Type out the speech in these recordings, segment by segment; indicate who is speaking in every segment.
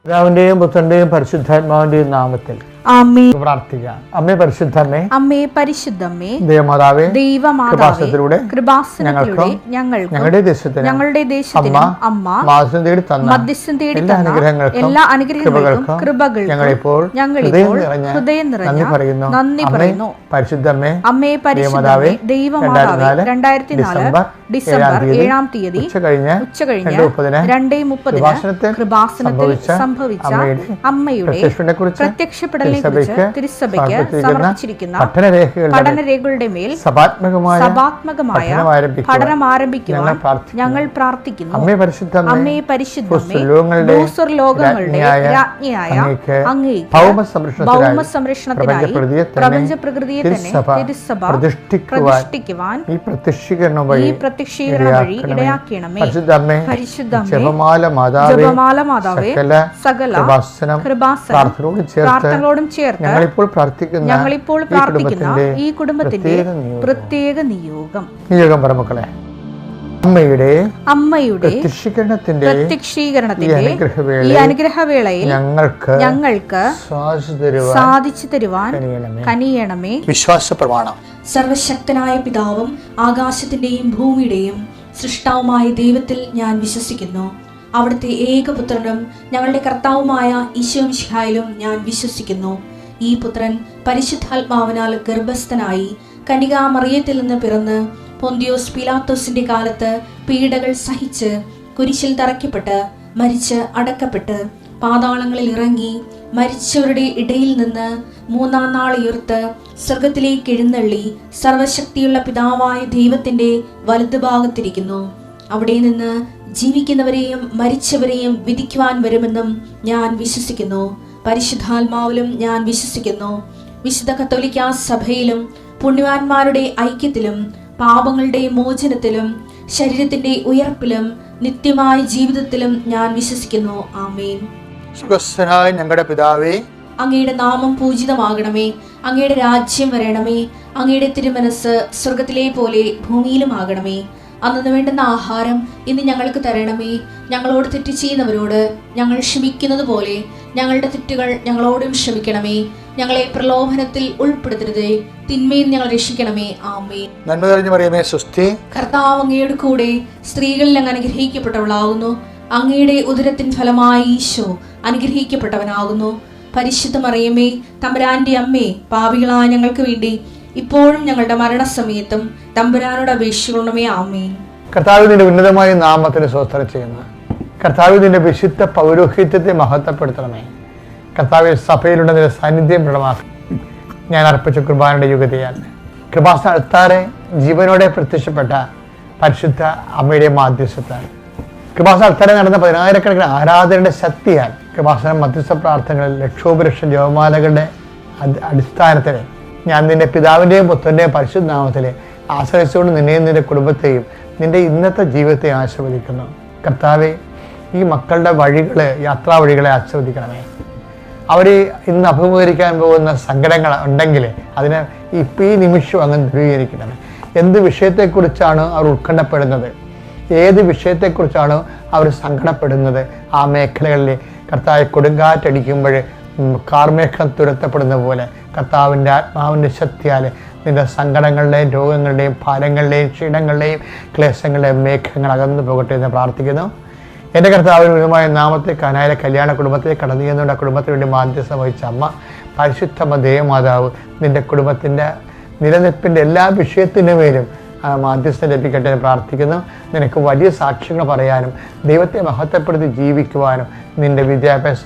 Speaker 1: പിതാവിന്റെയും പുത്രന്റെയും പരിശുദ്ധാത്മാവിന്റെയും നാമത്തിൽ പ്രാർത്ഥിക്കാം. അമ്മേ പരിശുദ്ധമ്മേ,
Speaker 2: അമ്മേ പരിശുദ്ധമ്മേ,
Speaker 1: ദൈവമാതാവേ,
Speaker 2: ദൈവമാതാവേ, കൃപാസനത്തിലൂടെ
Speaker 1: ഞങ്ങളുടെ ദേശത്തിനും
Speaker 2: അമ്മ
Speaker 1: മധ്യസ്ഥം തേടി തന്ന
Speaker 2: എല്ലാ അനുഗ്രഹങ്ങൾക്കും കൃപകൾക്കും ഞങ്ങളിപ്പോൾ ഹൃദയം നിറഞ്ഞ നന്ദി പറയുന്നു.
Speaker 1: പരിശുദ്ധമ്മേ,
Speaker 2: അമ്മേ പരിശുദ്ധമേ, ദൈവമാതാവേ, 2004 ഡിസംബർ 7-ാം തീയതി ഉച്ചകഴിഞ്ഞ് 2:30 കൃപാസനത്തിൽ സംഭവിച്ച അമ്മയുടെ പ്രത്യക്ഷപ്പെടലിനെ കുറിച്ച് തിരുസഭയ്ക്ക് സമർപ്പിച്ചിരിക്കുന്ന പഠനരേഖകളുടെ മേൽ സഭാത്മകമായ പഠനം ആരംഭിക്കുവാൻ ഞങ്ങൾ പ്രാർത്ഥിക്കുന്നു. അമ്മേ പരിശുദ്ധമേ, ഭൂസ്വർലോകങ്ങളുടെ രാജ്ഞിയായ അങ്ങേക്ക് ഭൗമ സംരക്ഷണത്തിനായി പ്രപഞ്ച പ്രകൃതിയെ തന്നെ തിരുസഭ പ്രതിഷ്ഠിക്കുവാൻ ഈ പ്രത്യക്ഷീകരണം വഴി ഇടയാക്കണമേ. പരിശുദ്ധമേ, ജപമാല മാതാവേ, സകല പ്രാർത്ഥനകളോടും ചേർത്ത് ഞങ്ങളിപ്പോൾ പ്രാർത്ഥിക്കുന്ന ഈ കുടുംബത്തിന്റെ പ്രത്യേക നിയോഗം
Speaker 1: പരമക്കളെ, അമ്മയുടെ പ്രത്യക്ഷീകരണത്തിന്റെ ഈ അനുഗ്രഹവേളയിൽ ഞങ്ങൾക്ക് സാധിച്ചു തരുവാൻ കനിയണമേ. വിശ്വാസ പ്രമാണം.
Speaker 3: സർവശക്തനായ പിതാവും ആകാശത്തിന്റെയും ഭൂമിയുടെയും സൃഷ്ടാവുമായ ദൈവത്തിൽ ഞാൻ വിശ്വസിക്കുന്നു. അവിടുത്തെ ഏകപുത്രനും ഞങ്ങളുടെ കർത്താവുമായ ഈശോമിശിഹായിലും ഞാൻ വിശ്വസിക്കുന്നു. ഈ പുത്രൻ പരിശുദ്ധാത്മാവിനാൽ ഗർഭസ്ഥനായി കന്യകാമറിയത്തിൽ നിന്ന് പിറന്ന് പൊന്തിയോസ് പീലാത്തോസിന്റെ കാലത്ത് പീഡകൾ സഹിച്ച് കുരിശിൽ തറയ്ക്കപ്പെട്ട് മരിച്ച് അടക്കപ്പെട്ട് പാതാളങ്ങളിൽ ഇറങ്ങി മരിച്ചവരുടെ ഇടയിൽ നിന്ന് 3-ാം നാൾ ഉയർത്ത് സ്വർഗത്തിലേക്ക് എഴുന്നള്ളി സർവശക്തിയുള്ള പിതാവായ ദൈവത്തിന്റെ വലതുഭാഗത്തിരിക്കുന്നു. അവിടെ നിന്ന് ജീവിക്കുന്നവരെയും മരിച്ചവരെയും വിധിക്കുവാൻ വരുമെന്നും ഞാൻ വിശ്വസിക്കുന്നു. പരിശുദ്ധാത്മാവിലും ഞാൻ വിശ്വസിക്കുന്നു. വിശുദ്ധ കത്തോലിക്കാ സഭയിലും പുണ്യവാന്മാരുടെ ഐക്യത്തിലും പാപങ്ങളുടെ മോചനത്തിലും ശരീരത്തിന്റെ ഉയർപ്പിലും നിത്യമായ ജീവിതത്തിലും ഞാൻ വിശ്വസിക്കുന്നു. ആമേൻ.
Speaker 1: സുഖസ്ഥനായ ഞങ്ങളുടെ പിതാവേ,
Speaker 3: അങ്ങയുടെ നാമം പൂജിതമാകണമേ. അങ്ങയുടെ രാജ്യം വരണമേ. അങ്ങയുടെ തിരുമനസ് സ്വർഗത്തിലെ പോലെ ഭൂമിയിലുമാകണമേ. അന്നു വേണ്ടുന്ന ആഹാരം ഇന്ന് ഞങ്ങൾക്ക് തരണമേ. ഞങ്ങളോട് തെറ്റ് ചെയ്യുന്നവരോട് ഞങ്ങൾ ക്ഷമിക്കുന്നത് പോലെ ഞങ്ങളുടെ തെറ്റുകൾ ഞങ്ങളോടും ക്ഷമിക്കണമേ. ഞങ്ങളെ പ്രലോഭനത്തിൽ ഉൾപ്പെടുത്തരുതേ, തിന്മയിൽ ഞങ്ങൾ രക്ഷിക്കണമേ. ആമേൻ.
Speaker 1: നന്മ നിറഞ്ഞ മറിയമേ, സ്വസ്തി.
Speaker 3: കർത്താവ് അങ്ങയുടെ കൂടെ സ്ത്രീകളിൽ അങ്ങ് അനുഗ്രഹിക്കപ്പെട്ടവളാകുന്നു. അങ്ങയുടെ ഉദരത്തിൻ ഫലമായി ഈശോ അനുഗ്രഹിക്കപ്പെട്ടവനാകുന്നു. പരിശുദ്ധ മറിയമേ, തമ്പുരാന്റെ അമ്മേ, പാപികളായ ഞങ്ങൾക്ക് വേണ്ടി ഇപ്പോഴും ഞങ്ങളുടെ മരണസമയത്തും തമ്പുരാനോട് അപേക്ഷിക്കണമേ. ആമേൻ.
Speaker 1: കർത്താവിന്റെ ഉന്നതമായ നാമത്തിന് സ്തോത്രം ചെയ്യുന്നു. കർത്താവിന്റെ വിശുദ്ധ പൗരോഹിത്യത്തെ മഹത്വപ്പെടുത്തണമേ. കർത്താവ് സഭയിലുള്ള നിന്റെ സാന്നിധ്യം പ്രകടമാക്കും. ഞാൻ അർപ്പിച്ച കുർബാനയുടെ യുഗതിയാൽ കൃപാസന അൾത്താരെ ജീവനോടെ പ്രത്യക്ഷപ്പെട്ട പരിശുദ്ധ അമ്മയുടെ മാധ്യസ്ഥത്താൽ കൃപാസന അൾത്താരെ നടന്ന 10,000-കണക്കിന് ആരാധനയുടെ ശക്തിയാൽ കൃപാസന മധ്യസ്ഥ പ്രാർത്ഥനകളിൽ ലക്ഷോപലക്ഷം ജപമാലകളുടെ അടിസ്ഥാനത്തിൽ ഞാൻ നിന്റെ പിതാവിൻ്റെയും പുത്രൻ്റെയും പരിശുദ്ധ നാമത്തിൽ ആശ്രയിച്ചുകൊണ്ട് നിന്നെയും നിന്റെ കുടുംബത്തെയും നിന്റെ ഇന്നത്തെ ജീവിതത്തെ ആശീർവദിക്കുന്നു. കർത്താവെ, ഈ മക്കളുടെ യാത്രാ വഴികളെ ആശീർവദിക്കണമേ. അവർ ഇന്ന് അഭിമുഖീകരിക്കാൻ പോകുന്ന സങ്കടങ്ങൾ ഉണ്ടെങ്കിൽ അതിനെ ഈ നിമിഷം അങ്ങ് ദൂരീകരിക്കണമേ. എന്ത് വിഷയത്തെക്കുറിച്ചാണ് അവർ ഉത്കണ്ഠപ്പെടുന്നത്, ഏത് വിഷയത്തെക്കുറിച്ചാണ് അവർ സങ്കടപ്പെടുന്നത്, ആ മേഖലകളിൽ കർത്താവ് കൊടുങ്കാറ്റടിക്കുമ്പോൾ കാർമേഘം തുരത്തപ്പെടുന്ന പോലെ കർത്താവിൻ്റെ ആത്മാവിൻ്റെ ശക്തിയാൽ നിന്റെ സങ്കടങ്ങളുടെയും രോഗങ്ങളുടെയും ഭാരങ്ങളുടെയും ക്ഷീണങ്ങളുടെയും ക്ലേശങ്ങളുടെയും മേഘങ്ങൾ അകന്നു പോകട്ടെ എന്ന് പ്രാർത്ഥിക്കുന്നു. എൻ്റെ കർത്താവിന് ഉന്നതമായ നാമത്തെ കാനായിലെ കല്യാണ കുടുംബത്തെ കടന്നു ചെയ്യുന്നുണ്ട്. ആ കുടുംബത്തിന് വേണ്ടി മാധ്യസ്ഥം വഹിച്ച അമ്മ പരിശുദ്ധ ദേവമാതാവ് നിന്റെ കുടുംബത്തിൻ്റെ നിലനിൽപ്പിൻ്റെ എല്ലാ വിഷയത്തിൻ്റെ മേലും മാധ്യസ്ഥം ലഭിക്കട്ടെ എന്ന് പ്രാർത്ഥിക്കുന്നു. നിനക്ക് വലിയ സാക്ഷ്യങ്ങൾ പറയാനും ദൈവത്തെ മഹത്വപ്പെടുത്തി ജീവിക്കുവാനും നിന്റെ വിദ്യാഭ്യാസ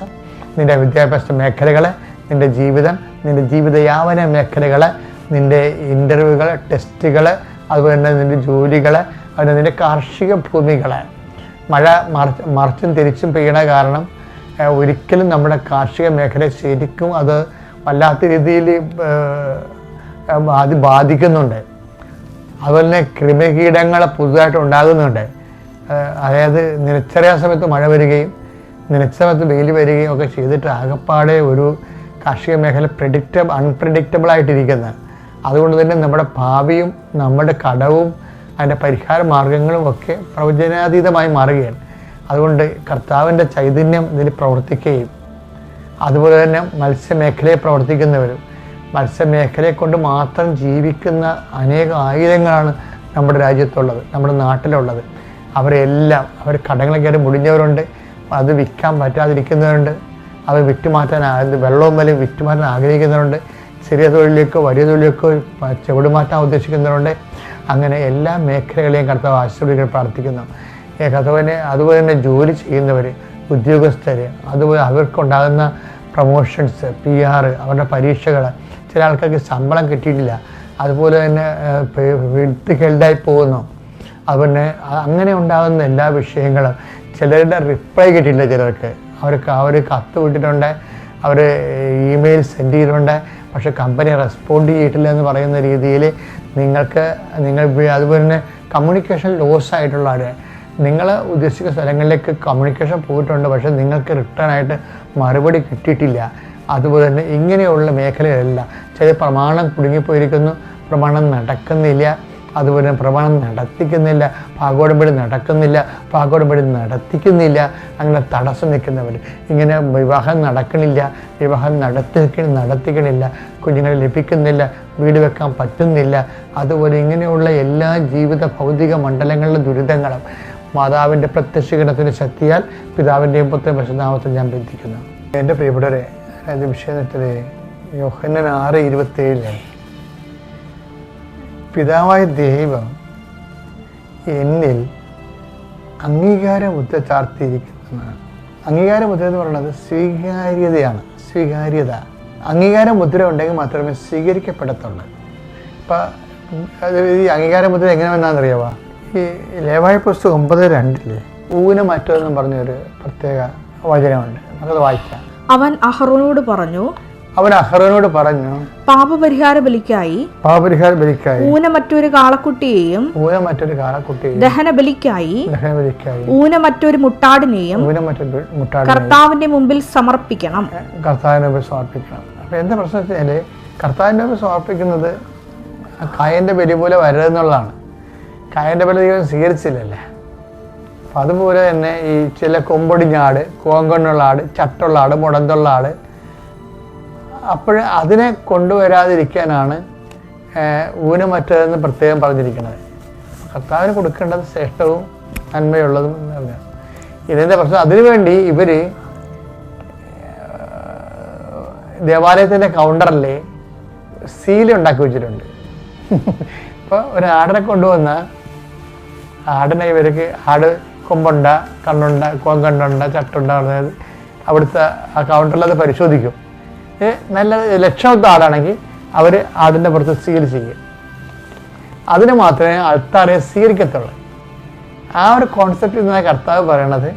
Speaker 1: മേഖലകളെ, നിന്റെ ജീവിതം, നിന്റെ ജീവിതയാപന മേഖലകളെ, നിന്റെ ഇൻ്റർവ്യൂകൾ, ടെസ്റ്റുകൾ, അതുപോലെ തന്നെ നിന്റെ ജോലികൾ, അതുപോലെ നിന്റെ കാർഷിക ഭൂമികളെ മഴ മറിച്ചും തിരിച്ചും പെയ്യണ കാരണം ഒരിക്കലും നമ്മുടെ കാർഷിക മേഖല ശരിക്കും അത് വല്ലാത്ത രീതിയിൽ ബാധിക്കുന്നുണ്ട്. അതുപോലെ തന്നെ ക്രിമികീടങ്ങൾ പുതുതായിട്ട് ഉണ്ടാകുന്നുണ്ട്. അതായത് നിലച്ചറിയാ സമയത്ത് മഴ വരികയും നിലച്ച സമയത്ത് വെയിൽ വരികയും ഒക്കെ ചെയ്തിട്ട് ആകപ്പാടെ ഒരു കാർഷിക മേഖല അൺപ്രഡിക്റ്റബിൾ ആയിട്ടിരിക്കുന്നത്. അതുകൊണ്ട് തന്നെ നമ്മുടെ ഭാവിയും നമ്മുടെ കടവും അതിൻ്റെ പരിഹാര മാർഗങ്ങളും ഒക്കെ പ്രവചനാതീതമായി മാറുകയാണ്. അതുകൊണ്ട് കർത്താവിൻ്റെ ചൈതന്യം ഇതിൽ പ്രവർത്തിക്കുകയും അതുപോലെ തന്നെ മത്സ്യമേഖലയെ പ്രവർത്തിക്കുന്നവരും മത്സ്യമേഖലയെ കൊണ്ട് മാത്രം ജീവിക്കുന്ന ആയിരങ്ങളാണ് നമ്മുടെ രാജ്യത്തുള്ളത്, നമ്മുടെ നാട്ടിലുള്ളത്. അവരെല്ലാം അവർ കടങ്ങൾ കയറി മുടിഞ്ഞവരുണ്ട്, അത് വിൽക്കാൻ പറ്റാതിരിക്കുന്നവരുണ്ട്, അവർ വിറ്റുമാറ്റാൻ വെള്ളവും വിലയും വിറ്റുമാറ്റാൻ ആഗ്രഹിക്കുന്നവരുണ്ട്, ചെറിയ തൊഴിലേക്കോ വലിയ തൊഴിലേക്കോ ചുവടുമാറ്റാൻ ഉദ്ദേശിക്കുന്നവരുണ്ട്. അങ്ങനെ എല്ലാ മേഖലകളെയും കർത്താവ് ആശീർവദിക്കാൻ പ്രാർത്ഥിക്കുന്നു. അതുപോലെ തന്നെ ജോലി ചെയ്യുന്നവർ, ഉദ്യോഗസ്ഥർ, അതുപോലെ അവർക്കുണ്ടാകുന്ന പ്രൊമോഷൻസ്, PR, അവരുടെ പരീക്ഷകൾ, ചില ആൾക്കാർക്ക് ശമ്പളം കിട്ടിയിട്ടില്ല, അതുപോലെ തന്നെ വീട്ടിൽ ഹെൽഡായി പോകുന്നു. അതുപോലെ അങ്ങനെ ഉണ്ടാകുന്ന എല്ലാ വിഷയങ്ങളും, ചിലരുടെ റിപ്ലൈ കിട്ടിയില്ല, ചിലർക്ക് അവർ കത്ത് വിട്ടിട്ടുണ്ട്, അവർ ഇമെയിൽ സെൻഡ് ചെയ്തിട്ടുണ്ട്, പക്ഷേ കമ്പനി റെസ്പോണ്ട് ചെയ്തിട്ടില്ല എന്ന് പറയുന്ന രീതിയിൽ നിങ്ങൾ അതുപോലെ തന്നെ കമ്മ്യൂണിക്കേഷൻ ലോസ് ആയിട്ടുള്ളവർ, നിങ്ങൾ ഉദ്ദേശിക്കുന്ന സ്ഥലങ്ങളിലേക്ക് കമ്മ്യൂണിക്കേഷൻ പോയിട്ടുണ്ട്, പക്ഷേ നിങ്ങൾക്ക് റിട്ടേൺ ആയിട്ട് മറുപടി കിട്ടിയിട്ടില്ല. അതുപോലെ തന്നെ ഇങ്ങനെയുള്ള മേഖലകളെല്ലാം ചില പ്രമാണം കുടുങ്ങിപ്പോയിരിക്കുന്നു, പ്രമാണം നടക്കുന്നില്ല, അതുപോലെ തന്നെ പ്രമാണം നടത്തിക്കുന്നില്ല, പാകോടമ്പടി നടത്തിക്കുന്നില്ല, അങ്ങനെ തടസ്സം നിൽക്കുന്നവർ, ഇങ്ങനെ വിവാഹം നടക്കണില്ല, വിവാഹം നടത്തിക്കണില്ല, കുഞ്ഞുങ്ങളെ ലഭിക്കുന്നില്ല, വീട് വെക്കാൻ പറ്റുന്നില്ല, അതുപോലെ ഇങ്ങനെയുള്ള എല്ലാ ജീവിത ഭൗതിക മണ്ഡലങ്ങളിലെ ദുരിതങ്ങളും മാതാവിൻ്റെ പ്രത്യക്ഷീകരണത്തിൻ്റെ ശക്തിയാൽ പിതാവിൻ്റെയും പുത്രൻ്റെയും പരിശുദ്ധനാമത്തിൽ ഞാൻ ബന്ധിക്കുന്നു. എൻ്റെ പ്രിയപ്പെട്ടവരെ, അത് വിഷയത്തിൽ യോഹന്നാൻ 6:27 പിതാവായ ദൈവം എന്നിൽ അംഗീകാരമുദ്ര ചാർത്തിയിരിക്കുന്നതാണ്. അംഗീകാരമുദ്ര എന്ന് പറയുന്നത് സ്വീകാര്യതയാണ്. അംഗീകാരമുദ്ര ഉണ്ടെങ്കിൽ മാത്രമേ സ്വീകരിക്കപ്പെടത്തുള്ളൂ. ഇപ്പം ഈ അംഗീകാരമുദ്ര എങ്ങനെ വന്നാണെന്നറിയാമോ? ഈ ലേവായ പുസ്തകം 9:2 ഊനമറ്റതെന്നും പറഞ്ഞൊരു പ്രത്യേക വചനമുണ്ട്, നമുക്കത് വായിക്കാം.
Speaker 2: അവൻ അഹറോനോട് പറഞ്ഞു
Speaker 1: പാപപരിഹാര ബലിക്കായി
Speaker 2: ഊനമറ്റൊരു കാളക്കുട്ടിയെയും ദഹനബലിക്കായി ഊനമറ്റൊരു മുട്ടാടിനെയും കർത്താവിന്റെ മുമ്പിൽ സമർപ്പിക്കണം.
Speaker 1: അപ്പൊ എന്താ പ്രശ്നം വെച്ചാല്, കർത്താവിന്റെ മുമ്പിൽ സമർപ്പിക്കുന്നത് കായന്റെ ബലി പോലെ വരരുതെന്നുള്ളതാണ്. കായന്റെ ബലി ദൈവം സ്വീകരിച്ചില്ലല്ലേ. അപ്പം അതുപോലെ തന്നെ ഈ ചില കൊമ്പൊടിഞ്ഞാട്, കോങ്കണ്ണുള്ള ആട്, ചട്ടുള്ള ആട്, മുടന്തുള്ള ആട്, അപ്പോൾ അതിനെ കൊണ്ടുവരാതിരിക്കാനാണ് ഊനമറ്റതെന്ന് പ്രത്യേകം പറഞ്ഞിരിക്കുന്നത്. കർത്താവിന് കൊടുക്കേണ്ടത് ശ്രേഷ്ഠവും നന്മയുള്ളതും എന്ന്. ഇതിൻ്റെ പ്രശ്നം, അതിനുവേണ്ടി ഇവർ ദേവാലയത്തിൻ്റെ കൗണ്ടറിൽ സീൽ ഉണ്ടാക്കി വെച്ചിട്ടുണ്ട്. ഇപ്പോൾ ഒരു ആടിനെ കൊണ്ടുവന്ന ആടിനെ ഇവർക്ക് കൊമ്പുണ്ട, കണ്ണുണ്ട, കോങ്കണ്ണുണ്ട, ചട്ടുണ്ട, അവിടുത്തെ ആ കൗണ്ടറിൽ അത് പരിശോധിക്കും. നല്ല ലക്ഷണത്തെ ആടാണെങ്കിൽ അവർ ആടിൻ്റെ പുറത്ത് സീൽ ചെയ്യും. അതിന് മാത്രമേ അൾത്താറെ സ്വീകരിക്കത്തുള്ളൂ. ആ ഒരു കോൺസെപ്റ്റിൽ നിന്നാണ് കർത്താവ് പറയണത്,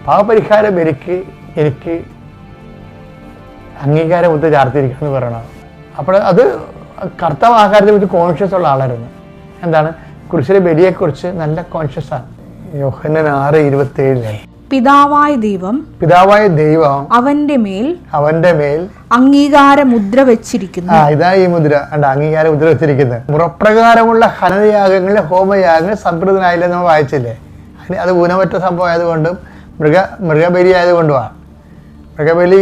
Speaker 1: പാപപരിഹാര ബലിക്ക് എനിക്ക് അംഗീകാരമുദ്ര ചാർത്തിയിരിക്കണം എന്ന് പറയണത്. അപ്പോൾ അത് കർത്താവ് ആ കാര്യത്തെ കുറിച്ച് കോൺഷ്യസ് ഉള്ള ആളായിരുന്നു. എന്താണ്? കുരിശിലെ ബലിയെക്കുറിച്ച് നല്ല കോൺഷ്യസ് ആണ്. യോഹന്നാൻ 6:27
Speaker 2: പിതാവായ ദൈവം അവന്റെ മേൽ അംഗീകാര മുദ്ര വെച്ചിരിക്കുന്നു.
Speaker 1: ഇതാ ഈ മുദ്ര, അംഗീകാര മുദ്ര വെച്ചിരിക്കുന്നത്. മുറപ്രകാരമുള്ള ഹനനയാഗങ്ങൾ, ഹോമയാഗങ്ങൾ സംപ്രീതനായില്ല നമ്മൾ വായിച്ചില്ലേ. അത് ഊനമറ്റ സംഭവം ആയതുകൊണ്ടും മൃഗബലി ആയതുകൊണ്ടുമാണ്. മൃഗബലി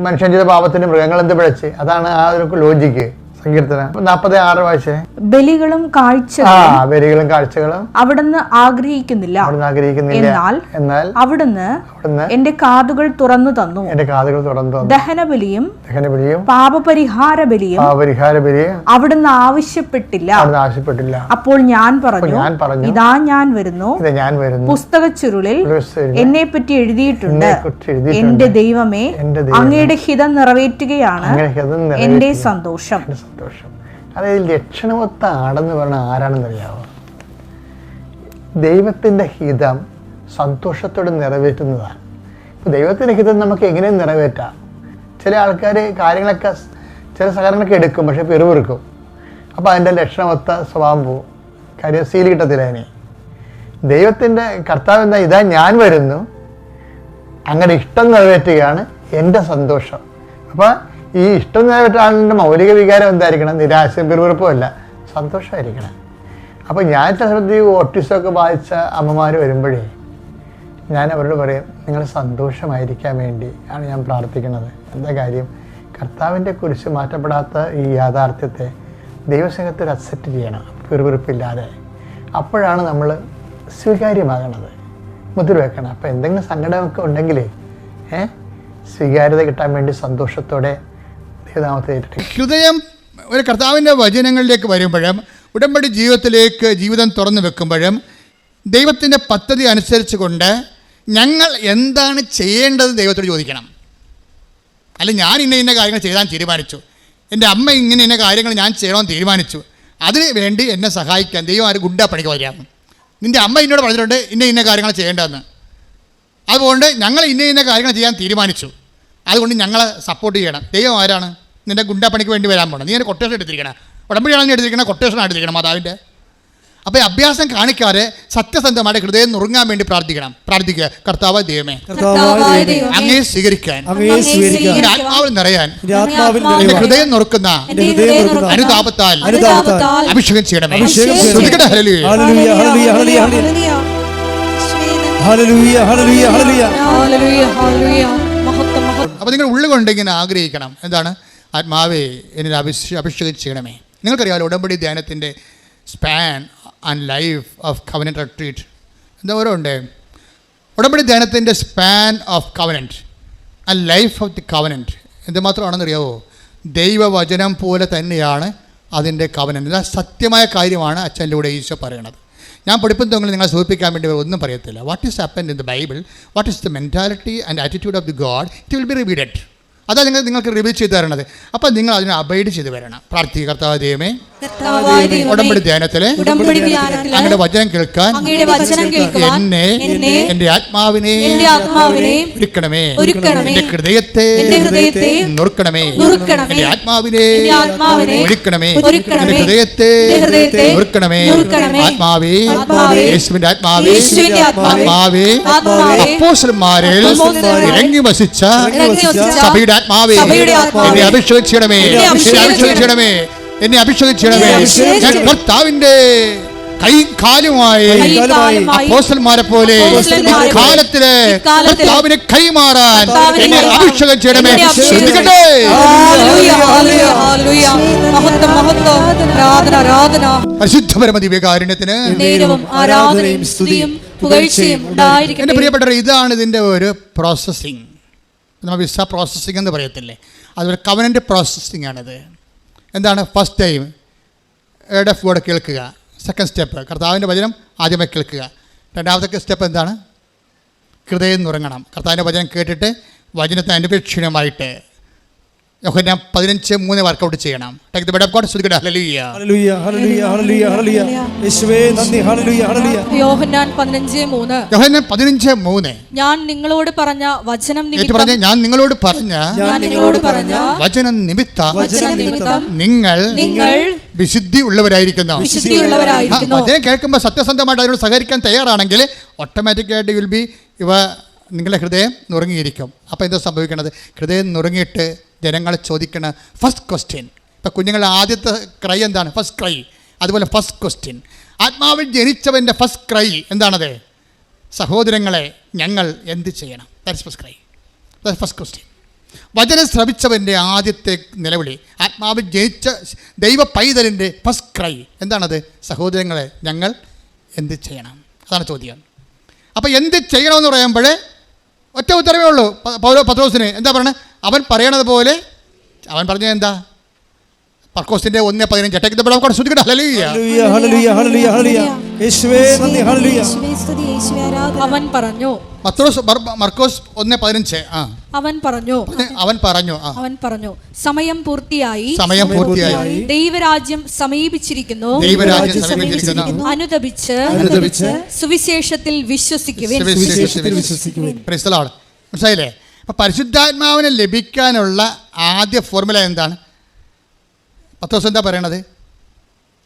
Speaker 1: മനുഷ്യൻ ചെയ്ത പാപത്തിന് മൃഗങ്ങൾ എന്ത് പിഴച്ച്, അതാണ് ആ ഒരു ലോജിക്ക്. സങ്കീർത്തനം 46 വായിച്ചേ.
Speaker 2: ബലികളും കാഴ്ചകളും അവിടുന്ന് ആഗ്രഹിക്കുന്നില്ല, എന്നാൽ അവിടുന്ന് എന്റെ കാതുകൾ തുറന്നു തന്നു. ദഹനബലിയും പാപപരിഹാര ബലിയും അവിടുന്ന് ആവശ്യപ്പെട്ടില്ല. അപ്പോൾ ഞാൻ പറഞ്ഞു, ഇതാ ഞാൻ വരുന്നു, പുസ്തക ചുരുളിൽ എന്നെ പറ്റി എഴുതിയിട്ടുണ്ട്. എന്റെ ദൈവമേ, അങ്ങയുടെ ഹിതം നിറവേറ്റുകയാണ് എന്റെ സന്തോഷം.
Speaker 1: അതായത് ലക്ഷണമൊത്ത ആടെന്ന് പറഞ്ഞാൽ ആരാണെന്നറിയാവോ? ദൈവത്തിൻ്റെ ഹിതം സന്തോഷത്തോടെ നിറവേറ്റുന്നതാണ്. ഇപ്പോൾ ദൈവത്തിൻ്റെ ഹിതം നമുക്ക് എങ്ങനെ നിറവേറ്റാം? ചില ആൾക്കാർ കാര്യങ്ങളൊക്കെ, ചില സഹകരണങ്ങളൊക്കെ എടുക്കും, പക്ഷെ പെറുപിറുക്കും. അപ്പോൾ അതിൻ്റെ ലക്ഷണമൊത്ത സ്വഭാവം പോവും, കാര്യം സീൽ കിട്ടത്തില്ല. അതിനെ ദൈവത്തിൻ്റെ കർത്താവ് എന്താ? ഇതാ ഞാൻ വരുന്നു, അങ്ങനെ ഇഷ്ടം നിറവേറ്റുകയാണ് എൻ്റെ സന്തോഷം. അപ്പോൾ ഈ ഇഷ്ടം നിറവേറ്റാളിൻ്റെ മൗലിക വികാരം എന്തായിരിക്കണം? നിരാശയും പിറുപിറുപ്പും അല്ല, സന്തോഷമായിരിക്കണം. അപ്പോൾ ഞാൻ ചില ഓട്ടിസമൊക്കെ ബാധിച്ച അമ്മമാർ വരുമ്പോഴേ ഞാൻ അവരോട് പറയും, നിങ്ങൾ സന്തോഷമായിരിക്കാൻ വേണ്ടി ആണ് ഞാൻ പ്രാർത്ഥിക്കുന്നത്. എന്താ കാര്യം? കർത്താവിൻ്റെ കുരിശ് മാറ്റപ്പെടാത്ത ഈ യാഥാർത്ഥ്യത്തെ ദൈവസ്നേഹത്തിൽ അക്സെപ്റ്റ് ചെയ്യണം, പിറുപിറുപ്പില്ലാതെ. അപ്പോഴാണ് നമ്മൾ സ്വീകാര്യമാകണത്, മുദ്ര വെക്കണം. അപ്പോൾ എന്തെങ്കിലും സങ്കടമൊക്കെ ഉണ്ടെങ്കിൽ സ്വീകാര്യത കിട്ടാൻ വേണ്ടി സന്തോഷത്തോടെ ദൈവനാമത്തെ ഏറ്റെടുക്കും.
Speaker 4: ഹൃദയം ഒരു കർത്താവിൻ്റെ വചനങ്ങളിലേക്ക് വരുമ്പോഴും ഉടമ്പടി ജീവിതം തുറന്നു വെക്കുമ്പോഴും ദൈവത്തിൻ്റെ പദ്ധതി അനുസരിച്ച് കൊണ്ട് ഞങ്ങൾ എന്താണ് ചെയ്യേണ്ടത് ദൈവത്തോട് ചോദിക്കണം. അല്ല, ഞാൻ ഇന്ന കാര്യങ്ങൾ ചെയ്യാൻ തീരുമാനിച്ചു, എൻ്റെ അമ്മ ഇന്ന കാര്യങ്ങൾ ഞാൻ ചെയ്യണമെന്ന് തീരുമാനിച്ചു, അതിന് വേണ്ടി എന്നെ സഹായിക്കാൻ ദൈവം ആരും ഗുണ്ടാ പണിക്ക് വരികയാണ്. നിൻ്റെ അമ്മ എന്നോട് പറഞ്ഞിട്ടുണ്ട് ഇന്ന കാര്യങ്ങൾ ചെയ്യേണ്ടതെന്ന്. അതുകൊണ്ട് ഞങ്ങൾ ഇന്ന കാര്യങ്ങൾ ചെയ്യാൻ തീരുമാനിച്ചു, അതുകൊണ്ട് ഞങ്ങളെ സപ്പോർട്ട് ചെയ്യണം. ദൈവം ആരാണ്? നിൻ്റെ ഗുണ്ടാ പണിക്ക് വേണ്ടി വരാൻ പോകണം. നീ എൻ്റെ കൊട്ടേഷൻ എടുത്തിരിക്കണം, ഉടമ്പടിയാണെന്ന് എടുത്തിരിക്കണം, കൊട്ടേഷൻ എടുത്തിരിക്കണം മാതാവിൻ്റെ. അപ്പോൾ ഈ അഭ്യാസം കാണിക്കാതെ സത്യസന്ധമായിട്ട് ഹൃദയം നുറുങ്ങാൻ വേണ്ടി പ്രാർത്ഥിക്കുക. കർത്താവ് ദൈവമേ, അങ്ങയെ സ്വീകരിക്കാൻ, ആത്മാവിൽ നിറയാൻ, ഹൃദയം നുറുക്കുന്ന അനുതാപത്താൽ അഭിഷേകം ചെയ്യണമേ. അപ്പോൾ നിങ്ങൾ ഉള്ളുകൊണ്ട് ഇങ്ങനെ ആഗ്രഹിക്കണം, എന്താണ്? ആത്മാവേ എന്നിൽ അഭിഷേകം ചെയ്യണമേ. നിങ്ങൾക്കറിയാമല്ലോ ഉടമ്പടി ധ്യാനത്തിൻ്റെ span and life of covenant retreat എന്താ ഓരോ ഉണ്ട്. ഉടമ്പടി ധ്യാനത്തിൻ്റെ span of covenant and life of the covenant എന്തുമാത്രമാണെന്ന് അറിയാവോ? ദൈവവചനം പോലെ തന്നെയാണ് അതിൻ്റെ കവനന്റ്. ഇത് സത്യമായ കാര്യമാണ് അച്ഛനിലൂടെ ഈശോ പറയണത്. ഞാൻ പഠിപ്പിച്ചെങ്കിൽ നിങ്ങളെ സൂചിപ്പിക്കാൻ വേണ്ടി ഒന്നും പറയത്തില്ല. What is happened in the Bible, what is the mentality and attitude of the God, it will be revealed. അതാണ് നിങ്ങൾക്ക് റിവീൽ ചെയ്ത് തരണത്. അപ്പം നിങ്ങൾ അതിനെ അബൈഡ് ചെയ്ത് വരണം. പ്രാർത്ഥിക്കുക. കർത്താവ് ദൈവമേ, ഉടമ്പടി ധ്യാനത്തില് അങ്ങയുടെ വചനം കേൾക്കാൻ എന്നെ, എൻ്റെ ആത്മാവിനെ ഒരുക്കണമേ, എൻ്റെ ഹൃദയത്തെ നുറുക്കണമേ, എൻ്റെ ആത്മാവിനെ ഒരുക്കണമേ, എൻ്റെ ഹൃദയത്തെ നുറുക്കണമേ. ആത്മാവേ, യേശുവിന്റെ ആത്മാവേ, ആത്മാവേ, അപ്പോസ്തലന്മാരിൽ ഇറങ്ങി വസിച്ച സഭയുടെ ആത്മാവേ, എന്നെ അഭിഷേകിക്കണമേ, അഭിഷേകിക്കണമേ, എന്നെ അഭിഷേകിക്കണമേ. ഞാൻ കർത്താവിന്റെ കൈകാലുമായി അപ്പോസ്തലന്മാരെ പോലെ കാലത്തില് കർത്താവിനെ കൈമാറാൻ എന്നെ അഭിഷേകം ചെയ്യണമേ. ശ്രദ്ധിക്കട്ടെ. പരിശുദ്ധപരമ ദിവ്യകാരുണ്യത്തിന് എന്റെ പ്രിയപ്പെട്ടവർ, ഇതാണ് ഇതിന്റെ ഒരു പ്രോസസ്സിങ്. നമ്മൾ വിസ പ്രോസസ്സിംഗ് എന്ന് പറയത്തില്ലേ, അതുപോലെ കവനന്റ് പ്രോസസ്സിംഗ് ആണിത്. എന്താണ്? ഫസ്റ്റ് ടൈം എഫ് വേർഡ് കേൾക്കുക. സെക്കൻഡ് സ്റ്റെപ്പ് കർത്താവിൻ്റെ വചനം ആദ്യമേ കേൾക്കുക. രണ്ടാമത്തെ സ്റ്റെപ്പ് എന്താണ്? ഹൃദയം നുറങ്ങണം. കർത്താവിൻ്റെ വചനം കേട്ടിട്ട് വചനത്തെ അനുപേക്ഷണമായിട്ട് യോഹന്നാൻ 15:3 വർക്കൗട്ട് ചെയ്യണം. Take the bed of God. സ്തുതിക്കട്ടെ. ഹല്ലേലൂയ, ഹല്ലേലൂയ, ഹല്ലേലൂയ, ഹല്ലേലൂയ, ഹല്ലേലൂയ. യേശുവേ നന്ദി. ഹല്ലേലൂയ, ഹല്ലേലൂയ. യോഹന്നാൻ 15:3 ഞാൻ നിങ്ങളോട് പറഞ്ഞ വചനം നിമിത്തം, ഞാൻ നിങ്ങളോട് പറഞ്ഞ വചനം നിമിത്തം നിങ്ങൾ വിശുദ്ധി ഉള്ളവരായിരിക്കുന്നു. വചനം കേൾക്കുമ്പോൾ സത്യസന്ധമായിട്ട് അതിനോട് സഹകരിക്കാൻ തയ്യാറാണെങ്കിൽ ഓട്ടോമാറ്റിക്കായിട്ട് വിൽ ബി നിങ്ങളുടെ ഹൃദയം നുറുങ്ങിയിരിക്കും. അപ്പോൾ എന്താ സംഭവിക്കണത്? ഹൃദയം നുറുങ്ങിയിട്ട് ജനങ്ങൾ ചോദിക്കണ ഫസ്റ്റ് ക്വസ്റ്റ്യൻ, ഇപ്പം കുഞ്ഞുങ്ങളുടെ ആദ്യത്തെ ക്രൈ എന്താണ്? First cry. അതുപോലെ ഫസ്റ്റ് ക്വസ്റ്റ്യൻ, ആത്മാവിൽ ജനിച്ചവൻ്റെ ഫസ്റ്റ് ക്രൈ എന്താണത്? സഹോദരങ്ങളെ, ഞങ്ങൾ എന്ത് ചെയ്യണം? That's first cry, that's first question. വചനം ശ്രവിച്ചവൻ്റെ ആദ്യത്തെ നിലവിളി, ആത്മാവിൽ ജനിച്ച ദൈവ പൈതലിൻ്റെ ഫസ്റ്റ് ക്രൈ എന്താണത്? സഹോദരങ്ങളെ, ഞങ്ങൾ എന്ത് ചെയ്യണം? അതാണ് ചോദ്യം. അപ്പോൾ എന്ത് ചെയ്യണമെന്ന് പറയുമ്പോൾ ഒറ്റ ഉത്തരവേ ഉള്ളൂ പത്രോസിന്. എന്താ പറയണത്? അവൻ പറയണത് പോലെ അവൻ പറഞ്ഞത് എന്താ? മർക്കോസിന്റെ 1:15 ശ്രദ്ധിക്കട്ടെ. ഹല്ലേലൂയ, ഹല്ലേലൂയ, ഹല്ലേലൂയ, ഹല്ലേലൂയ. യേശുവേ നന്ദി. ഹല്ലേലൂയ. അവൻ പറഞ്ഞു, പത്രോസ് മർക്കോസ് 1:15 അവൻ പറഞ്ഞു സമയം പൂർത്തിയായി, ദൈവരാജ്യം സമീപിച്ചിരിക്കുന്നു, അനുതപിച്ച് സുവിശേഷത്തിൽ വിശ്വസിക്കുവിൻ. മനസ്സിലായില്ലേ? അപ്പം പരിശുദ്ധാത്മാവിനെ ലഭിക്കാനുള്ള ആദ്യ ഫോർമുല എന്താണ്? പത്രോസ് എന്താ പറയണത്?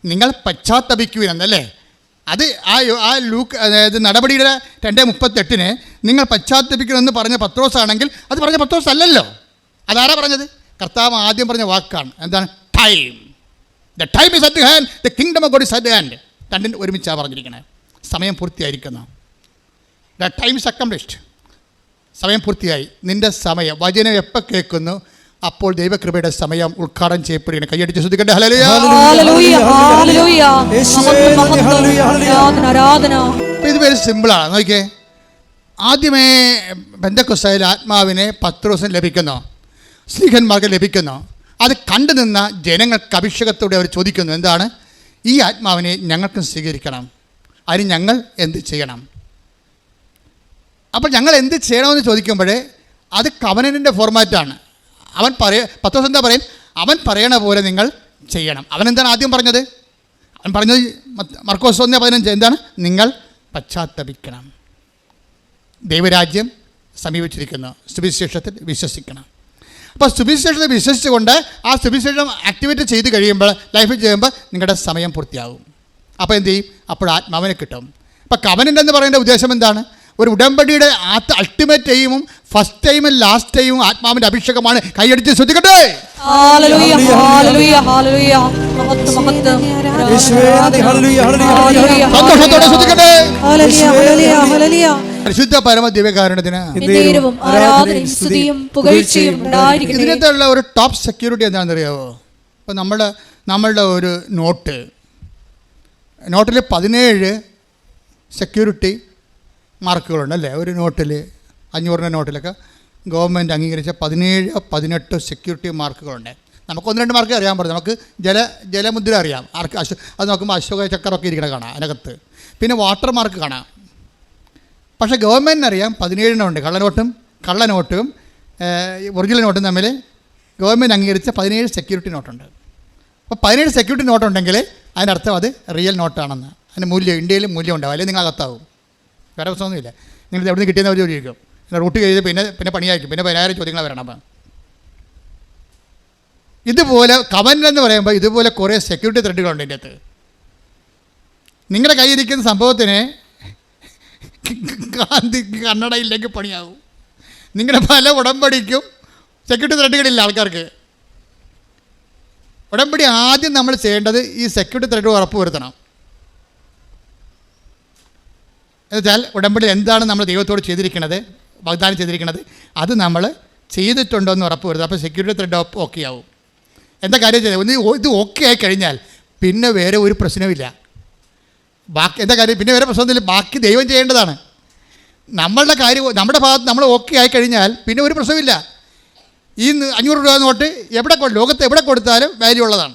Speaker 4: നിങ്ങൾ പശ്ചാത്തപിക്കുവിൻ എന്നല്ലേ? അത് ആ ലൂക്ക്, അതായത് നടപടിയുടെ 2:38 നിങ്ങൾ പശ്ചാത്തപിക്കണമെന്ന് പറഞ്ഞ പത്രോസ് ആണെങ്കിൽ അത് പറഞ്ഞ പത്രോസ് അല്ലല്ലോ. അതാരാ പറഞ്ഞത്? കർത്താവ് ആദ്യം പറഞ്ഞ വാക്കാണ്. എന്താണ്? Time. The time is at hand, the kingdom of God is at hand. രണ്ടും ഒരുമിച്ചാണ് പറഞ്ഞിരിക്കുന്നത്. സമയം പൂർത്തിയായിരിക്കുന്നു. The time is accomplished. സമയം പൂർത്തിയായി. നിൻ്റെ സമയം, വചനം എപ്പോൾ കേൾക്കുന്നു അപ്പോൾ ദൈവകൃപയുടെ സമയം ഉദ്ഘാടനം ചെയ്യപ്പെടുകയാണ്. കൈയടിച്ച് ശ്രദ്ധിക്കട്ടെ. ഹല്ലേലൂയ. ഇത് വെരി സിമ്പിളാണ്. നോക്കിയേ, ആദ്യമേ പെന്തക്കോസ്തായിൽ ആത്മാവിനെ പത്രോസിന് ലഭിക്കുന്നു, സ്ലീഹന്മാർക്ക് ലഭിക്കുന്നു. അത് കണ്ടു നിന്ന ജനങ്ങൾക്ക് അഭിഷേകത്തോടെ അവർ ചോദിക്കുന്നു, എന്താണ് ഈ ആത്മാവിനെ ഞങ്ങൾക്കും സ്വീകരിക്കണം, അതിന് ഞങ്ങൾ എന്ത് ചെയ്യണം? അപ്പോൾ ഞങ്ങൾ എന്ത് ചെയ്യണമെന്ന് ചോദിക്കുമ്പോൾ അത് കവനൻ്റെ ഫോർമാറ്റാണ്. പത്രോസ് എന്താ പറയും? അവൻ പറയണ പോലെ നിങ്ങൾ ചെയ്യണം. അവനെന്താണ് ആദ്യം പറഞ്ഞത്? അവൻ പറഞ്ഞത് മർക്കോസ് 1:15 എന്താണ്? നിങ്ങൾ പശ്ചാത്തപിക്കണം, ദൈവരാജ്യം സമീപിച്ചിരിക്കുന്നു, സുവിശേഷത്തിൽ വിശ്വസിക്കണം. അപ്പോൾ സുവിശേഷത്തിൽ വിശ്വസിച്ചുകൊണ്ട് ആ സുവിശേഷം ആക്ടിവേറ്റ് ചെയ്ത് കഴിയുമ്പോൾ, ലൈഫിൽ ചെയ്യുമ്പോൾ നിങ്ങളുടെ സമയം പൂർത്തിയാകും. അപ്പോൾ എന്ത് ചെയ്യും? അപ്പോൾ ആത്മാവിനെ കിട്ടും. അപ്പോൾ കവനൻ്റ് എന്ന് പറയുന്ന ഉദ്ദേശം എന്താണ്? ഒരു ഉടമ്പടിയുടെ അൾട്ടിമേറ്റ് ടൈമും ഫസ്റ്റ് ടൈമും ലാസ്റ്റ് ടൈമും ആത്മാവിൻ്റെ അഭിഷേകമാണ്. കൈയടിച്ച് ശ്രദ്ധിക്കട്ടെ. സന്തോഷത്തോടെ ശ്രദ്ധിക്കട്ടെ. പരിശുദ്ധ പരമ ദിവ്യകാരുണ്യത്തിന് ഇതിനകത്തുള്ള ഒരു ടോപ്പ് സെക്യൂരിറ്റി എന്താണെന്ന് അറിയാമോ? ഇപ്പം നമ്മളുടെ ഒരു നോട്ടിൽ 17 സെക്യൂരിറ്റി മാർക്കുകളുണ്ട് അല്ലേ? ഒരു നോട്ടിൽ 500 നോട്ടിലൊക്കെ ഗവൺമെൻറ് അംഗീകരിച്ച 17-18 സെക്യൂരിറ്റി മാർക്കുകളുണ്ട്. നമുക്ക് 1-2 മാർക്ക് അറിയാൻ പറ്റും. നമുക്ക് ജലമുദ്ര അറിയാം. അത് നോക്കുമ്പോൾ അശോക ചക്രമൊക്കെ ഇരിക്കണ കാണാം അതിനകത്ത്. പിന്നെ വാട്ടർ മാർക്ക് കാണാം. പക്ഷേ ഗവൺമെൻറ്റിനറിയാം 17 ഉണ്ട്. കള്ളനോട്ടും ഒറിജിനൽ നോട്ടും തമ്മിൽ ഗവൺമെൻറ് അംഗീകരിച്ച 17 സെക്യൂരിറ്റി നോട്ടുണ്ട്. അപ്പോൾ 17 സെക്യൂരിറ്റി നോട്ടുണ്ടെങ്കിൽ അതിൻ്റെ അർത്ഥം അത് റിയൽ നോട്ടാണെന്ന്. അതിന് മൂല്യം, ഇന്ത്യയിൽ മൂല്യം ഉണ്ടാവും, അല്ലെങ്കിൽ നിങ്ങൾ അകത്താവും. വേറെ പ്രശ്നമൊന്നുമില്ല. നിങ്ങൾ എവിടെ നിന്ന് കിട്ടിയെന്ന് അവർ ചോദിക്കും. റൂട്ട് ചെയ്ത് പിന്നെ പണിയായിരിക്കും. പിന്നെ 10,000 ചോദ്യങ്ങൾ വരണം. അപ്പം ഇതുപോലെ കവനൻ്റ് എന്ന് പറയുമ്പോൾ ഇതുപോലെ കുറേ സെക്യൂരിറ്റി ത്രെഡുകളുണ്ട് ഇതിൻ്റെ അകത്ത്. നിങ്ങളുടെ കയ്യിരിക്കുന്ന സംഭവത്തിന് കണ്ണടയില്ലെങ്കിൽ പണിയാകും. നിങ്ങളുടെ പല ഉടമ്പടിക്കും സെക്യൂരിറ്റി ത്രെഡുകളില്ല ആൾക്കാർക്ക്. ഉടമ്പടി ആദ്യം നമ്മൾ ചെയ്യേണ്ടത് ഈ സെക്യൂരിറ്റി ത്രെഡ് ഉറപ്പ് വരുത്തണം. എന്നുവെച്ചാൽ ഉടമ്പടി എന്താണ് നമ്മൾ ദൈവത്തോട് ചെയ്തിരിക്കുന്നത്, വാഗ്ദാനം ചെയ്തിരിക്കുന്നത്, അത് നമ്മൾ ചെയ്തിട്ടുണ്ടോ എന്ന് ഉറപ്പ് വരുത്തുക. അപ്പോൾ സെക്യൂരിറ്റി ത്രെഡ് ഓക്കെ ആവും. എന്താ കാര്യം ചെയ്തത്? ഇത് ഓക്കെ ആയി കഴിഞ്ഞാൽ പിന്നെ വേറെ ഒരു പ്രശ്നമില്ല. എന്താ കാര്യം? പിന്നെ വേറെ പ്രശ്നമൊന്നുമില്ല. ബാക്കി ദൈവം ചെയ്യേണ്ടതാണ്. നമ്മളുടെ കാര്യം, നമ്മുടെ ഭാഗത്ത് നമ്മൾ ഓക്കെ ആയി കഴിഞ്ഞാൽ പിന്നെ ഒരു പ്രശ്നമില്ല. ഈ 500 രൂപ നോട്ട് ലോകത്ത് എവിടെ കൊടുത്താലും വാല്യൂ ഉള്ളതാണ്.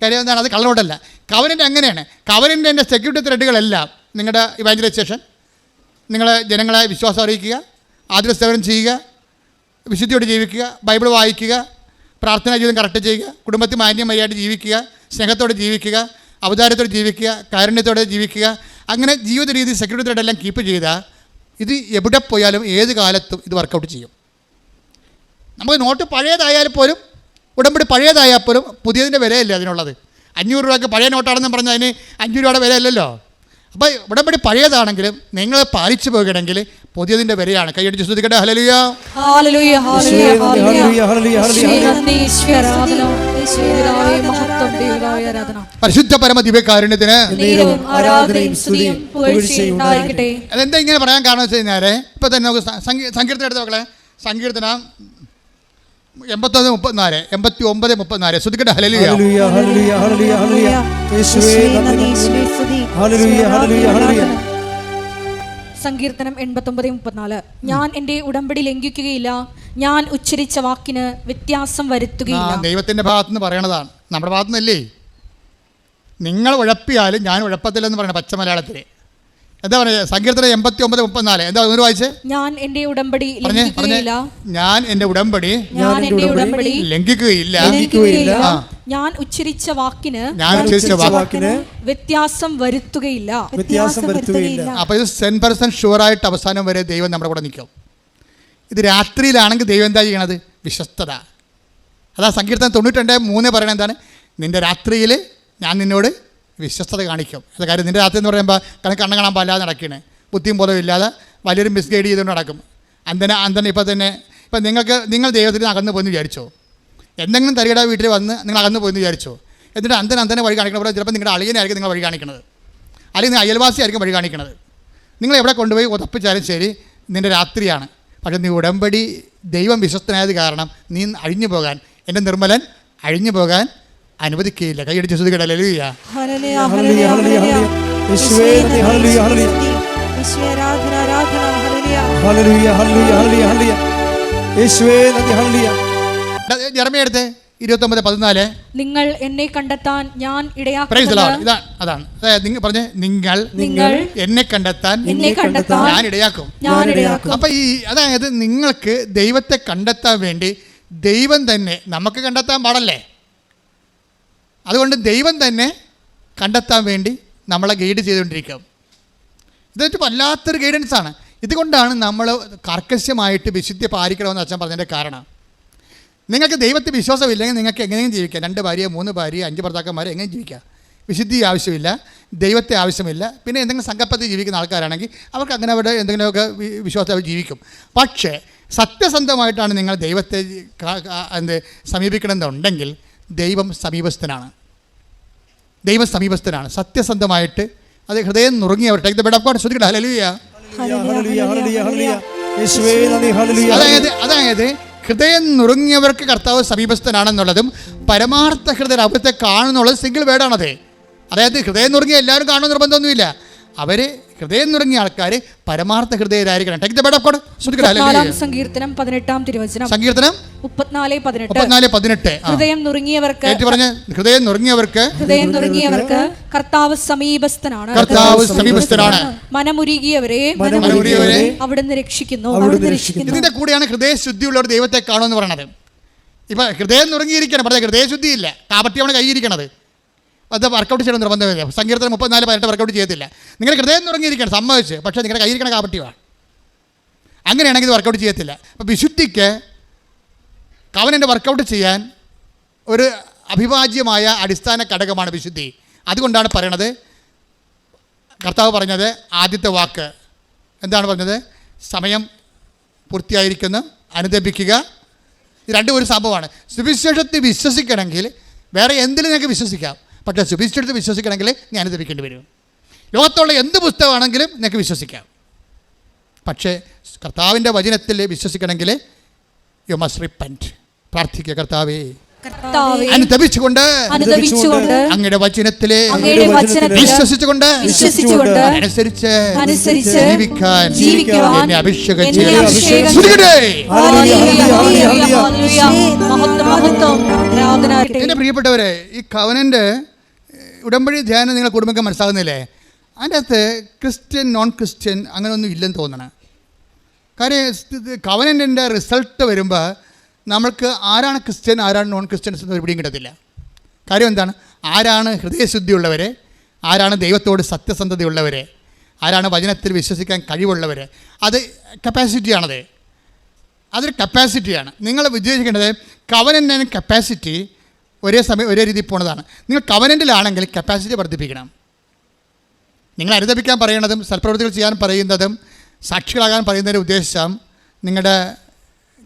Speaker 4: കാര്യം എന്താണ്? അത് കള്ളനോട്ടല്ല. കവനൻ്റ് അങ്ങനെയാണ്. കവനൻ്റിൻ്റെ സെക്യൂരിറ്റി ത്രെഡുകളെല്ലാം നിങ്ങളുടെ ഇവാഞ്ചലൈസേഷൻ, നിങ്ങളെ ജനങ്ങളെ വിശ്വാസം അറിയിക്കുക, ആതുര സേവനം ചെയ്യുക, വിശുദ്ധിയോടെ ജീവിക്കുക, ബൈബിൾ വായിക്കുക, പ്രാർത്ഥനാ ജീവിതം കറക്റ്റ് ചെയ്യുക, കുടുംബത്തിൽ മാന്യമായിട്ട് ജീവിക്കുക, സ്നേഹത്തോടെ ജീവിക്കുക, അവതാരത്തോടെ ജീവിക്കുക, കാരുണ്യത്തോടെ ജീവിക്കുക. അങ്ങനെ ജീവിത രീതി സെക്യൂരിറ്റി ത്രെഡ് എല്ലാം കീപ്പ് ചെയ്താൽ ഇത് എവിടെ പോയാലും ഏത് കാലത്തും ഇത് വർക്കൗട്ട് ചെയ്യും. നമുക്ക് നോട്ട് പഴയതായാലും പോലും, ഉടമ്പടി പഴയതായാൽ പോലും പുതിയതിൻ്റെ വിലയല്ലേ അതിനുള്ളത്. 500 രൂപയ്ക്ക് പഴയ നോട്ടാണെന്ന് പറഞ്ഞാൽ അതിന് 5 രൂപയുടെ വിലയല്ലല്ലോ. അപ്പോൾ ഉടമ്പടി പഴയതാണെങ്കിലും നിങ്ങൾ പാലിച്ചു പോകണമെങ്കിൽ പുതിയതിൻ്റെ വിലയാണ്. കൈയടിച്ച് ശ്രദ്ധിക്കട്ടെ. ഹല്ലേലൂയ. പരിശുദ്ധ പരമ ദിവ്യകാരുണ്യത്തിന് അതെന്താ ഇങ്ങനെ പറയാൻ കാരണം വെച്ച് കഴിഞ്ഞാൽ ഇപ്പം തന്നെ നമുക്ക് സങ്കീർത്തനം എടുത്ത മക്കളെ, സങ്കീർത്തനം 89:34 ശ്രദ്ധിക്കട്ടെ. ഹല്ലേലൂയ.
Speaker 2: സങ്കീർത്തനം 89:34. ഞാൻ എൻ്റെ ഉടമ്പടി ലംഘിക്കുകയില്ല, ഞാൻ ഉച്ചരിച്ച വാക്കിന് വ്യത്യാസം വരുത്തുകയില്ല.
Speaker 4: ദൈവത്തിൻ്റെ ഭാഗത്തുനിന്ന് പറയണതാണ്, നമ്മുടെ ഭാഗത്തുനിന്നല്ലേ. നിങ്ങൾ ഉഴപ്പിയാലും ഞാൻ ഉഴപ്പത്തില്ലെന്ന് പറയണ പച്ച മലയാളത്തിൽ. എന്താ പറയുക? സങ്കീർത്തനം 89:34 എന്താ ഒന്ന് വായിച്ചേ?
Speaker 2: ഞാൻ എൻ്റെ ഉടമ്പടി ലംഘിക്കുകയില്ല,
Speaker 4: ഞാൻ എൻ്റെ ഉടമ്പടി ലംഘിക്കുകയില്ല,
Speaker 2: ഞാൻ ഉച്ചരിച്ച വാക്കിന്
Speaker 5: വ്യത്യാസം വരുത്തുകയില്ല.
Speaker 4: അപ്പോൾ ഇത് 100% ഷുവറായിട്ട് അവസാനം വരെ ദൈവം നമ്മുടെ കൂടെ നിൽക്കും. ഇത് രാത്രിയിലാണെങ്കിൽ ദൈവം എന്താ ചെയ്യണത്? വിശ്വസ്തത. അതാ സങ്കീർത്തനം 92:3 പറയണത് എന്താണ്? നിൻ്റെ രാത്രിയിൽ ഞാൻ നിന്നോട് വിശ്വസ്തത കാണിക്കും. അത് കാര്യം നിൻ്റെ രാത്രി എന്ന് പറയുമ്പോൾ കണ്ണ് കാണാൻ പാലാതെ നടക്കണേ, ബുദ്ധിയും ബോധവും ഇല്ലാതെ വലിയൊരു മിസ്ഗൈഡ് ചെയ്തുകൊണ്ട് നടക്കും. അന്തനെ ഇപ്പം നിങ്ങൾ ദൈവത്തിൽ നിന്ന് അകന്നു പോയെന്ന് വിചാരിച്ചോ? എന്തെങ്കിലും തരികട വീട്ടിൽ വന്ന് നിങ്ങൾ അകന്നു പോയെന്ന് വിചാരിച്ചോ? എന്നിട്ട് അന്തനെ വഴി കാണിക്കണ പോലെ ചിലപ്പോൾ നിങ്ങളുടെ അളിയനായിരിക്കും നിങ്ങൾ വഴി കാണിക്കണത്, അല്ലെങ്കിൽ അയൽവാസിയായിരിക്കും വഴി കാണിക്കണത്. നിങ്ങൾ എവിടെ കൊണ്ടുപോയി ഉറപ്പിച്ചാലും ശരി, നിൻ്റെ രാത്രിയാണ്. പക്ഷേ നീ ഉടമ്പടി ദൈവം വിശ്വസ്തനായത് കാരണം നീ അഴിഞ്ഞു പോകാൻ, എൻ്റെ നിർമ്മലൻ അഴിഞ്ഞു പോകാൻ അനുവദിക്കുകയില്ല. കൈയടിച്ച് ശ്രുതികട ഹല്ലേലൂയ.
Speaker 2: ഹല്ലേലൂയ,
Speaker 5: ഹല്ലേലൂയ,
Speaker 2: ഹല്ലേലൂയ,
Speaker 5: ഹല്ലേലൂയ. യേശുവേ നന്ദി, ഹല്ലേലൂയ, ഹല്ലേലൂയ.
Speaker 2: യേശുവേ ആരാധന, ആരാധന, ഹല്ലേലൂയ.
Speaker 5: ഹല്ലേലൂയ, ഹല്ലേലൂയ, ഹല്ലേലൂയ, ഹല്ലേലൂയ. യേശുവേ നന്ദി, ഹല്ലേലൂയ.
Speaker 4: ജെറമ്യ എടുത്ത് 29:14.
Speaker 2: നിങ്ങൾ എന്നെ കണ്ടെത്താൻ ഞാൻ
Speaker 4: പ്രൈസ് ദി ലോർഡ്.
Speaker 2: ഇടയാക്കും.
Speaker 4: അതാണ് അതായത് നിങ്ങൾ പറഞ്ഞ്, നിങ്ങൾ എന്നെ കണ്ടെത്താൻ ഞാൻ ഇടയാക്കും. അപ്പം അതായത് നിങ്ങൾക്ക് ദൈവത്തെ കണ്ടെത്താൻ വേണ്ടി ദൈവം തന്നെ, നമുക്ക് കണ്ടെത്താൻ പാടല്ലേ, അതുകൊണ്ട് ദൈവം തന്നെ കണ്ടെത്താൻ വേണ്ടി നമ്മളെ ഗൈഡ് ചെയ്തുകൊണ്ടിരിക്കും. ഇതൊരു വല്ലാത്തൊരു ഗൈഡൻസാണ്. ഇതുകൊണ്ടാണ് നമ്മൾ കർക്കശമായിട്ട് വിശുദ്ധി പാലിക്കണമെന്ന് അച്ഛൻ പറഞ്ഞതിൻ്റെ കാരണം. നിങ്ങൾക്ക് ദൈവത്തിൽ വിശ്വാസമില്ലെങ്കിൽ നിങ്ങൾക്ക് എങ്ങനെയും ജീവിക്കാം. 2 ഭാര്യ 3 ഭാര്യ 5 ഭർത്താക്കന്മാർ എങ്ങനെ ജീവിക്കാം. വിശുദ്ധി ആവശ്യമില്ല, ദൈവത്തെ ആവശ്യമില്ല. പിന്നെ എന്തെങ്കിലും സങ്കല്പത്തിൽ ജീവിക്കുന്ന ആൾക്കാരാണെങ്കിൽ അവർക്ക് അങ്ങനെ അവിടെ എന്തെങ്കിലുമൊക്കെ വിശ്വാസത്തിൽ അവർ ജീവിക്കും. പക്ഷേ സത്യസന്ധമായിട്ടാണ് നിങ്ങൾ ദൈവത്തെ സമീപിക്കണമെന്നുണ്ടെങ്കിൽ ദൈവം സമീപസ്ഥനാണ്. ദൈവം സമീപസ്ഥനാണ്. സത്യസന്ധമായിട്ട് അത് ഹൃദയം നുറുങ്ങിയവർ take the bed of God. ശ്രദ്ധിക്കട്ടെ. ഹല്ലേലൂയ,
Speaker 5: ഹല്ലേലൂയ, ഹല്ലേലൂയ, ഹല്ലേലൂയ. യേശുവേ നന്ദി, ഹല്ലേലൂയ.
Speaker 4: അതായത് ഹൃദയം നുറുങ്ങിയവർക്ക് കർത്താവ് സമീപസ്ഥനാണെന്നുള്ളതും പരമാർത്ഥ ഹൃദയർ അവിടുത്തെ കാണുന്നുള്ളത് സിംഗിൾ വേർഡാണത്. അതായത് ഹൃദയം നുറുങ്ങിയ എല്ലാവരും കാണുന്ന നിർബന്ധമൊന്നുമില്ല. അവർ ഹൃദയം നുറുങ്ങിയ ആൾക്കാർ പരമാർത്ഥ ഹൃദയരായിരിക്കണം. Take the bed of God.
Speaker 2: സങ്കീർത്തനം 18-ാം തിരുവചനം.
Speaker 4: സങ്കീർത്തനം
Speaker 2: 34:18. ഹൃദയം നുറുങ്ങിയവർക്ക് കർത്താവ് സമീപസ്ഥനാണ്. മനമുരുകിയവരെ അവിടുന്ന് രക്ഷിക്കുന്നു.
Speaker 4: ഇതിന്റെ കൂടെയാണ് ഹൃദയശുദ്ധിയുള്ളവർ ദൈവത്തെ കാണുമെന്ന് പറയുന്നത്. ഇപ്പം ഹൃദയം നുറുങ്ങിയിരിക്കണം, പറഞ്ഞാൽ ഹൃദയശുദ്ധിയില്ല, കാപട്യമാണ് കൈയിരിക്കണത്. അത് വർക്കൗട്ട് ചെയ്യണം നിർബന്ധമില്ല. സങ്കീർത്തനം 34:18 വർക്കൗട്ട് ചെയ്യത്തില്ല. നിങ്ങളുടെ ഹൃദയം നുറങ്ങിയിരിക്കണം, സമ്മതിച്ച്. പക്ഷേ നിങ്ങളുടെ കയ്യിരിക്കണ കാപട്യമാണ്. അങ്ങനെയാണെങ്കിൽ ഇത് വർക്കൗട്ട് ചെയ്യത്തില്ല. അപ്പോൾ വിശുദ്ധിക്ക് കവനൻ്റെ വർക്കൗട്ട് ചെയ്യാൻ ഒരു അഭിവാജ്യമായ അടിസ്ഥാന ഘടകമാണ് വിശുദ്ധി. അതുകൊണ്ടാണ് പറയണത്, കർത്താവ് പറഞ്ഞത് ആദ്യത്തെ വാക്ക് എന്താണ് പറഞ്ഞത്? സമയം പൂർത്തിയായിരിക്കുന്നു, അനുദപിക്കുക. ഇത് രണ്ടും ഒരു സംഭവമാണ്. സുവിശേഷത്തിൽ വിശ്വസിക്കണമെങ്കിൽ വേറെ എന്തിലും നിങ്ങൾക്ക് വിശ്വസിക്കാം, പക്ഷേ സുവിശേഷത്തിൽ വിശ്വസിക്കണമെങ്കിൽ ഞാൻ അനുദപിക്കേണ്ടി വരും. ലോകത്തുള്ള എന്ത് പുസ്തകമാണെങ്കിലും നിങ്ങൾക്ക് വിശ്വസിക്കാം, പക്ഷേ കർത്താവിൻ്റെ വചനത്തിൽ വിശ്വസിക്കണമെങ്കിൽ യു മസ്റ്റ് റിപ്പന്റ്. പ്രാർത്ഥിക്കുക, കർത്താവേ അനുദപിച്ചുകൊണ്ട് അങ്ങയുടെ വചനത്തിലെ വിശ്വസിച്ചുകൊണ്ട് അനുസരിച്ച് ജീവിക്കാൻ എന്നെ അഭിഷേകം എൻ്റെ പ്രിയപ്പെട്ടവരെ, ഈ കവനൻ്റെ ഉടമ്പടി ധ്യാനം നിങ്ങളെ കുടുംബം മനസ്സിലാകുന്നില്ലേ? അതിൻ്റെ അകത്ത് ക്രിസ്ത്യൻ നോൺ ക്രിസ്ത്യൻ അങ്ങനെയൊന്നും ഇല്ലെന്ന് തോന്നണം. കാര്യം കവനൻ്റെ റിസൾട്ട് വരുമ്പോൾ നമ്മൾക്ക് ആരാണ് ക്രിസ്ത്യൻ ആരാണ് നോൺ ക്രിസ്ത്യൻസ് എന്ന് പിടിയും കിട്ടത്തില്ല. കാര്യം എന്താണ്? ആരാണ് ഹൃദയശുദ്ധിയുള്ളവർ, ആരാണ് ദൈവത്തോട് സത്യസന്ധതയുള്ളവർ, ആരാണ് വചനത്തിൽ വിശ്വസിക്കാൻ കഴിവുള്ളവർ. അത് കപ്പാസിറ്റിയാണത്, അതൊരു കപ്പാസിറ്റിയാണ്. നിങ്ങൾ വിജയിക്കേണ്ടത് കവനൻ്റ് കപ്പാസിറ്റി ഒരേ സമയം ഒരേ രീതിയിൽ പോണതാണ്. നിങ്ങൾ കവനൻ്റിലാണെങ്കിൽ കപ്പാസിറ്റി വർദ്ധിപ്പിക്കണം. നിങ്ങൾ അനുദപിക്കാൻ പറയുന്നതും സൽപ്രവൃത്തികൾ ചെയ്യാൻ പറയുന്നതും സാക്ഷികളാകാൻ പറയുന്നതിൻ്റെ ഉദ്ദേശം നിങ്ങളുടെ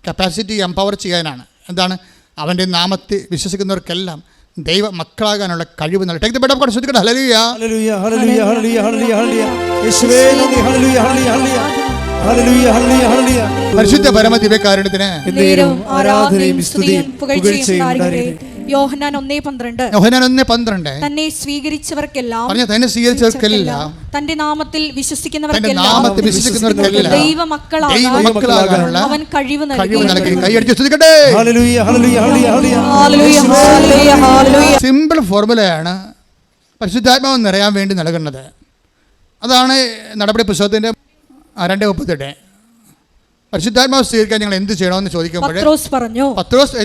Speaker 4: കപ്പാസിറ്റി എംപവർ ചെയ്യാനാണ്. എന്താണ്? അവൻ്റെ നാമത്തിൽ വിശ്വസിക്കുന്നവർക്കെല്ലാം ദൈവ മക്കളാകാനുള്ള കഴിവ് നൽകി. Take the bed of God. ശ്രദ്ധിക്കട്ടെ. ഹല്ലേലൂയ,
Speaker 5: ഹല്ലേലൂയ, ഹല്ലേലൂയ, ഹല്ലേലൂയ, ഹല്ലേലൂയ, ഹല്ലേലൂയ. യേശുവേ നന്ദി. ഹല്ലേലൂയ, ഹല്ലേലൂയ, ഹല്ലേലൂയ, ഹല്ലേലൂയ, ഹല്ലേലൂയ, ഹല്ലേലൂയ.
Speaker 4: പരിശുദ്ധ പരമ ദിവ്യകാരുണ്യത്തിന്
Speaker 2: ആരാധനയും സ്തുതിയും പുകഴ്ചയും ഉണ്ടായിരിക്കട്ടെ. യോഹന്നാൻ 1:12. തന്നെ സ്വീകരിച്ചവർക്കെല്ലാം തന്റെ നാമത്തിൽ വിശ്വസിക്കുന്നവർക്കെല്ലാം ദൈവമക്കളാകാനുള്ള അവൻ കഴിവ് നൽകി.
Speaker 4: സിമ്പിൾ ഫോർമുലയാണ് പരിശുദ്ധാത്മാവ് നിറയാൻ വേണ്ടി നൽകുന്നത്. അതാണ് നടപടി പുസ്തകത്തിൻ്റെ 2:38. പരിശുദ്ധാത്മാവ് സ്വീകരിക്കാൻ ഞങ്ങൾ എന്ത് ചെയ്യണമെന്ന് ചോദിക്കുമ്പോൾ പത്രോസ്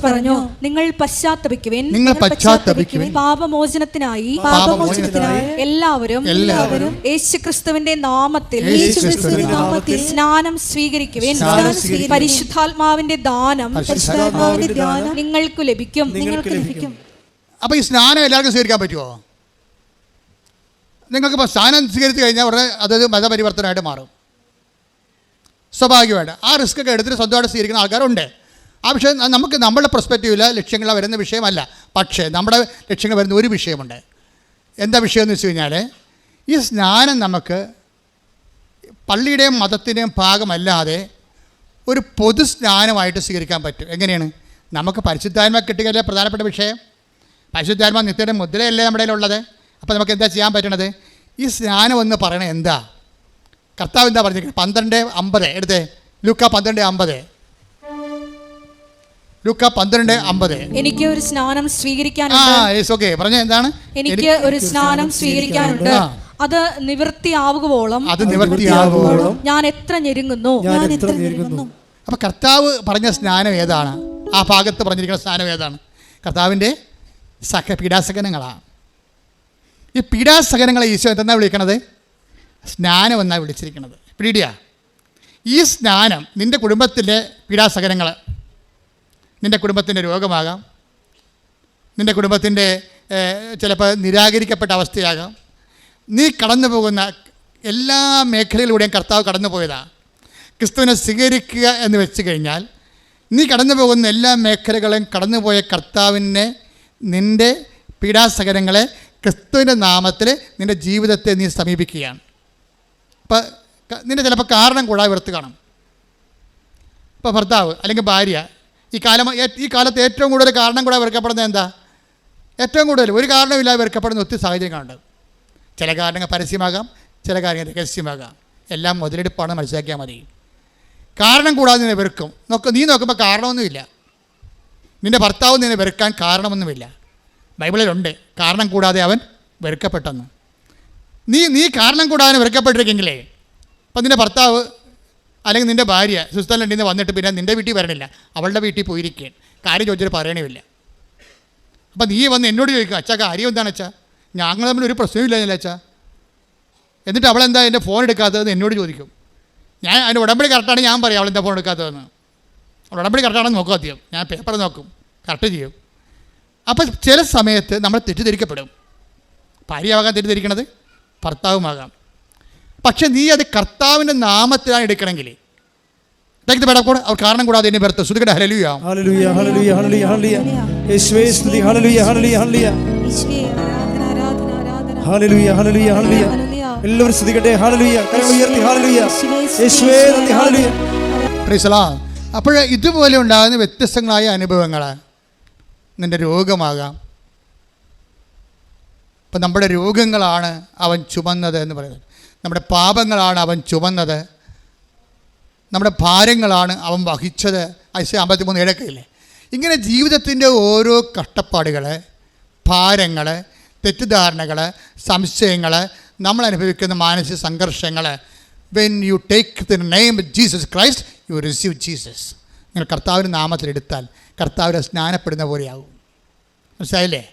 Speaker 4: പറഞ്ഞു
Speaker 2: നിങ്ങൾ പശ്ചാത്തപിക്കുവിൻ, പാപമോചനത്തിനായി എല്ലാവരും യേശുക്രിസ്തുവിന്റെ നാമത്തിൽ സ്നാനം സ്വീകരിക്കുവിൻ. പരിശുദ്ധാത്മാവിന്റെ ദാനം നിങ്ങൾക്ക് ലഭിക്കും.
Speaker 4: അപ്പോൾ ഈ സ്നാനം എല്ലാവർക്കും സ്വീകരിക്കാൻ പറ്റുമോ? നിങ്ങൾക്കിപ്പോൾ സ്നാനം സ്വീകരിച്ചു കഴിഞ്ഞാൽ ഉടനെ അതൊരു മതപരിവർത്തനമായിട്ട് മാറും. സ്വാഭാവികമായിട്ട് ആ റിസ്ക് ഒക്കെ എടുത്തിട്ട് സ്വന്തമായിട്ട് സ്വീകരിക്കുന്ന ആൾക്കാരുണ്ട്. ആ വിഷയം നമുക്ക് നമ്മളുടെ പെർസ്പെക്റ്റീവിൽ ലക്ഷ്യങ്ങൾ വരുന്ന വിഷയമല്ല. പക്ഷേ നമ്മുടെ ലക്ഷ്യങ്ങൾ വരുന്ന ഒരു വിഷയമുണ്ട്. എന്താ വിഷയം എന്ന് വെച്ച് കഴിഞ്ഞാൽ ഈ സ്നാനം നമുക്ക് പള്ളിയുടെയും മതത്തിൻ്റെയും ഭാഗമല്ലാതെ ഒരു പൊതു സ്നാനമായിട്ട് സ്വീകരിക്കാൻ പറ്റും. എങ്ങനെയാണ്? നമുക്ക് പരിശുദ്ധാത്മ കിട്ടുകയല്ലേ പ്രധാനപ്പെട്ട വിഷയം. പരിശുദ്ധാത്മ നിത്യയുടെ മുദ്രയല്ലേ നമ്മുടെ ഉള്ളത്. അപ്പോൾ നമുക്ക് എന്താ ചെയ്യാൻ പറ്റണത്? ഈ സ്നാനം എന്ന് പറയണത് എന്താ? കർത്താവ് എന്താ പറഞ്ഞിരിക്കുന്നത്? 12:50 എടുത്തേ. ലൂക്ക 12:50. ലൂക്ക 12:50.
Speaker 2: എനിക്ക് ഒരു സ്നാനം സ്വീകരിക്കാനുണ്ട്.
Speaker 4: ഓക്കെ, പറഞ്ഞ എന്താണ്?
Speaker 2: എനിക്ക് ഒരു സ്നാനം സ്വീകരിക്കാനുണ്ട്. അത് നിവൃത്തിയാവുകയോളം ഞാൻ എത്ര ഞെരുങ്ങുന്നു.
Speaker 4: അപ്പൊ കർത്താവ് പറഞ്ഞ സ്നാനം ഏതാണ്? ആ ഭാഗത്ത് പറഞ്ഞിരിക്കുന്ന സ്നാനം ഏതാണ്? കർത്താവിൻ്റെ പീഡാസകനങ്ങളാണ്. ഈ പീഡാസകനങ്ങളെ ഈശോ എന്തെന്നാണ് വിളിക്കണത്? സ്നാനം എന്നാണ് വിളിച്ചിരിക്കുന്നത്. പീഡിയ. ഈ സ്നാനം നിൻ്റെ കുടുംബത്തിലെ പീഡാസകനങ്ങൾ, നിൻ്റെ കുടുംബത്തിൻ്റെ രോഗമാകാം, നിൻ്റെ കുടുംബത്തിൻ്റെ ചിലപ്പോൾ നിരാകരിക്കപ്പെട്ട അവസ്ഥയാകാം. നീ കടന്നു പോകുന്ന എല്ലാ മേഖലയിലൂടെയും കർത്താവ് കടന്നു പോയതാണ്. ക്രിസ്തുവിനെ സ്വീകരിക്കുക എന്ന് വെച്ച് കഴിഞ്ഞാൽ നീ കടന്നു പോകുന്ന എല്ലാ മേഖലകളും കടന്നുപോയ കർത്താവിനെ, നിൻ്റെ പീഡാസകനങ്ങളെ ക്രിസ്തുവിൻ്റെ നാമത്തിൽ നിൻ്റെ ജീവിതത്തെ നീ സമീപിക്കുകയാണ്. അപ്പോൾ നിൻ്റെ ചിലപ്പോൾ കാരണം കൂടാതെ വെറുത്ത് കാണും. ഇപ്പോൾ ഭർത്താവ് അല്ലെങ്കിൽ ഭാര്യ ഈ കാലത്ത് ഏറ്റവും കൂടുതൽ കാരണം കൂടാതെ വെറുക്കപ്പെടുന്നത് എന്താ? ഏറ്റവും കൂടുതൽ ഒരു കാരണമില്ലാതെ വെറുക്കപ്പെടുന്ന ഒത്തിരി സാഹചര്യങ്ങളുണ്ട്. ചില കാരണങ്ങൾ പരസ്യമാകാം, ചില കാര്യങ്ങൾ രഹസ്യമാകാം. എല്ലാം മുതലെടുപ്പാണ്, മനസ്സിലാക്കിയാൽ മതി. കാരണം കൂടാതെ നിന്നെ വെറുക്കും. നീ നോക്കുമ്പോൾ കാരണമൊന്നുമില്ല. നിൻ്റെ ഭർത്താവ് നിന്നെ വെറുക്കാൻ കാരണമൊന്നുമില്ല. ബൈബിളിലുണ്ട് കാരണം കൂടാതെ അവൻ വെറുക്കപ്പെട്ടെന്ന്. നീ കാരണം കൂടാതെ വെറുക്കപ്പെട്ടിരിക്കെങ്കിലേ അപ്പം നിൻ്റെ ഭർത്താവ് അല്ലെങ്കിൽ നിൻ്റെ ഭാര്യ സ്വിറ്റ്സർലൻഡിൽ നിന്ന് വന്നിട്ട് പിന്നെ നിൻ്റെ വീട്ടിൽ വരണില്ല, അവളുടെ വീട്ടിൽ പോയിരിക്കുകയാണ്. കാര്യം ചോദിച്ചിട്ട് പറയണമില്ല. അപ്പം നീ വന്ന് എന്നോട് ചോദിക്കുക, അച്ഛാ കാര്യം എന്താണ് അച്ഛാ? ഞങ്ങൾ തമ്മിൽ ഒരു പ്രശ്നമില്ല അച്ഛാ. എന്നിട്ട് അവളെന്താ എൻ്റെ ഫോൺ എടുക്കാത്തതെന്ന് എന്നോട് ചോദിക്കും. ഞാൻ അതിൻ്റെ ഉടമ്പടി കറക്റ്റാണ്, ഞാൻ പറയും അവളെന്താ ഫോൺ എടുക്കാത്തതെന്ന്. അവൾ ഉടമ്പടി കറക്റ്റാണെന്ന് നോക്കും ആദ്യം. ഞാൻ പേപ്പർ നോക്കും, കറക്റ്റ് ചെയ്യും. അപ്പം ചില സമയത്ത് നമ്മൾ തെറ്റിദ്ധരിക്കപ്പെടും. ഭാര്യയാകാൻ തെറ്റിദ്ധരിക്കണത് ഭർത്താവുമാകാം. പക്ഷെ നീ അത് കർത്താവിൻ്റെ നാമത്തിലാണ് എടുക്കണമെങ്കിൽ അവർ കാരണം കൂടാതെ എന്നെ വെറുത്ത് ശ്രുതികട ഹല്ലേലൂയ
Speaker 5: ഹല്ലേലൂയ ഹല്ലേലൂയ ഹല്ലേലൂയ ഹല്ലേലൂയ യേശുവേ സ്തുതി ഹല്ലേലൂയ ഹല്ലേലൂയ ഹല്ലേലൂയ ഹല്ലേലൂയ ഹല്ലേലൂയ ഹല്ലേലൂയ എല്ലാവരും സ്തുതിക്കട്ടെ. ഹല്ലേലൂയ. കരങ്ങൾ ഉയർത്തി ഹല്ലേലൂയ യേശുവേ നന്ദി ഹല്ലേലൂയ.
Speaker 4: Praise the Lord. അപ്പോൾ ഇതുപോലെ ഉണ്ടാകുന്ന വ്യത്യസ്തങ്ങളായ അനുഭവങ്ങൾ നിൻ്റെ രോഗമാകാം. ഇപ്പം നമ്മുടെ രോഗങ്ങളാണ് അവൻ ചുമന്നത് എന്ന് പറയുന്നത്. നമ്മുടെ പാപങ്ങളാണ് അവൻ ചുമന്നത്. നമ്മുടെ ഭാരങ്ങളാണ് അവൻ വഹിച്ചത്. ഐസയ 53:7 ഇങ്ങനെ ജീവിതത്തിൻ്റെ ഓരോ കഷ്ടപ്പാടുകൾ, ഭാരങ്ങൾ, തെറ്റിദ്ധാരണകൾ, സംശയങ്ങൾ, നമ്മൾ അനുഭവിക്കുന്ന മാനസിക സംഘർഷങ്ങൾ, when you take the name of Jesus Christ U receive Jesus. നിങ്ങൾ കർത്താവിൻ്റെ നാമത്തിലെടുത്താൽ കർത്താവിനെ സ്നാനപ്പെടുന്ന പോലെയാകും. മനസ്സിലായില്ലേ?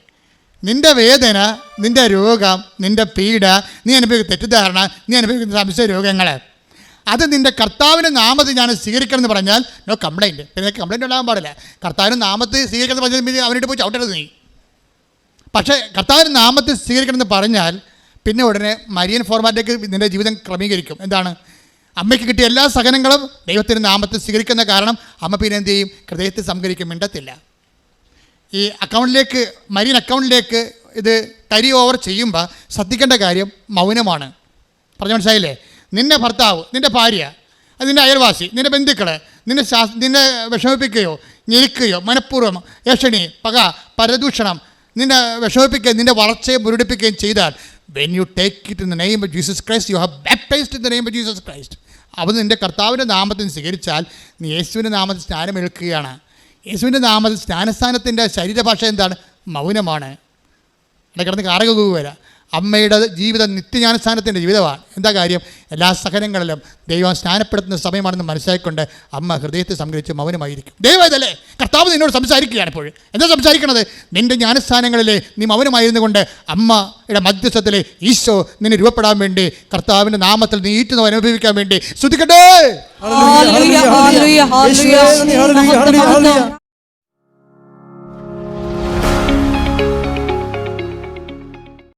Speaker 4: നിൻ്റെ വേദന, നിൻ്റെ രോഗം, നിൻ്റെ പീഡ, നീ അനുഭവിക്കുന്ന തെറ്റിദ്ധാരണ, നീ അനുഭവിക്കുന്ന സംശയ രോഗങ്ങൾ, അത് നിൻ്റെ കർത്താവിൻ്റെ നാമത്തിൽ ഞാൻ സ്വീകരിക്കണം എന്ന് പറഞ്ഞാൽ നോ കംപ്ലൈൻറ്റ്. പിന്നെ കംപ്ലൈൻറ്റ് ഉണ്ടാകാൻ പാടില്ല. കർത്താവിൻ്റെ നാമത്തിൽ സ്വീകരിക്കണം എന്ന് പറഞ്ഞാൽ അവനായിട്ട് പോയി ചവിട്ടരുത് നീ. പക്ഷേ കർത്താവിൻ്റെ നാമത്തിൽ സ്വീകരിക്കണം എന്ന് പറഞ്ഞാൽ പിന്നെ ഉടനെ മരിയൻ ഫോർമാറ്റിലേക്ക് നിൻ്റെ ജീവിതം ക്രമീകരിക്കും. എന്താണ്? അമ്മയ്ക്ക് കിട്ടിയ എല്ലാ സഹനങ്ങളും ദൈവത്തിൻ്റെ നാമത്തിൽ സ്വീകരിക്കുന്ന കാരണം അമ്മ പിന്നെ എന്ത് ചെയ്യും? ഹൃദയത്തിൽ സംഭരിക്കും, മിണ്ടത്തില്ല. ഈ അക്കൗണ്ടിലേക്ക്, മരിയൻ അക്കൗണ്ടിലേക്ക് ഇത് കരി ഓവർ ചെയ്യുമ്പോൾ ശ്രദ്ധിക്കേണ്ട കാര്യം മൗനമാണ്. പറഞ്ഞു മനസ്സിലായില്ലേ? നിൻ്റെ ഭർത്താവ്, നിൻ്റെ ഭാര്യ, അത് നിൻ്റെ അയൽവാസി, നിൻ്റെ ബന്ധുക്കൾ നിന്നെ വിഷമിപ്പിക്കുകയോ ഞെരുക്കുകയോ മനഃപൂർവ്വം ഏഷണി, പക, പരദൂഷണം നിന്നെ വിഷമിപ്പിക്കുകയും നിൻ്റെ വളർച്ചയെ മുരടിപ്പിക്കുകയും ചെയ്താൽ when you take it in the name of Jesus Christ you have baptised in the name of Jesus Christ. അവൻ നിൻ്റെ കർത്താവിൻ്റെ നാമത്തിൽ സ്വീകരിച്ചാൽ നീ യേശുവിൻ്റെ നാമത്തിൽ സ്നാനമേൽക്കുകയാണ്. യേശുവിൻ്റെ നാമത്തിൽ സ്നാനസ്ഥാനത്തിൻ്റെ ശരീരഭാഷ എന്താണ്? മൗനമാണ്. ഇടക്കിടന്ന് കാറക വരാം. അമ്മയുടെ ജീവിതം നിത്യജ്ഞാനസ്ഥാനത്തിൻ്റെ ജീവിതമാണ്. എന്താ കാര്യം? എല്ലാ സഹനങ്ങളിലും ദൈവം സ്നാനപ്പെടുത്തുന്ന സമയമാണെന്ന് മനസ്സിലാക്കിക്കൊണ്ട് അമ്മ ഹൃദയത്തെ സംഗ്രഹിച്ച് മൗനമായിരിക്കും. ദൈവമല്ലേ കർത്താവ് നിന്നോട് സംസാരിക്കുകയാണ്. ഇപ്പോൾ എന്താ സംസാരിക്കണത്? നിൻ്റെ ജ്ഞാനസ്ഥാനങ്ങളിലെ നീ മൗനമായിരുന്നു കൊണ്ട് അമ്മയുടെ മധ്യസ്ഥത്തിലെ ഈശോ നിന്നെ രൂപപ്പെടാൻ വേണ്ടി കർത്താവിൻ്റെ നാമത്തിൽ നീ ഈറ്റുന്നു അനുഭവിക്കാൻ വേണ്ടി സ്തുതിക്കട്ടെ.
Speaker 2: ഹല്ലേലൂയ ഹല്ലേലൂയ ഹല്ലേലൂയ.